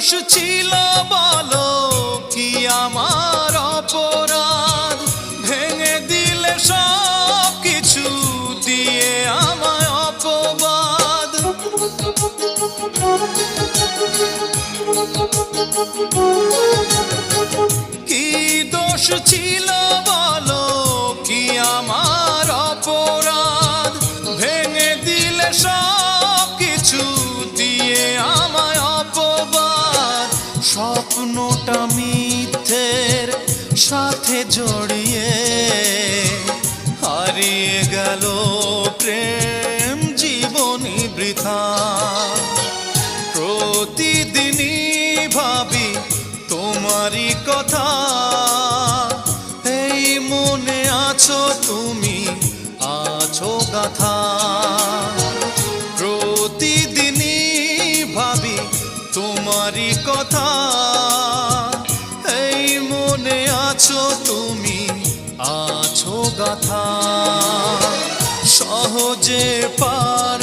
দোষ ছিল বলো, কি আমার অপরাধ? ভেঙে দিলে সব কিছু দিয়ে আমায় অপবাদ। কি দোষ ছিল বলো, কি আমার অপরাধ? ভেঙে দিলে সব কিছু দিয়ে আমায় অপবাদ। স্বপ্নটা মিথ্যের সাথে জড়িয়ে হারিয়ে গেল প্রেম জীবনী বৃথা। প্রতিদিনই ভাবি তোমারই কথা, এই মনে আছো তুমি, আছো গাথা। প্রতিদিনই ভাবি তোমারই কথা, এই মনে আছো তুমি, আছো গাথা। সহজে পার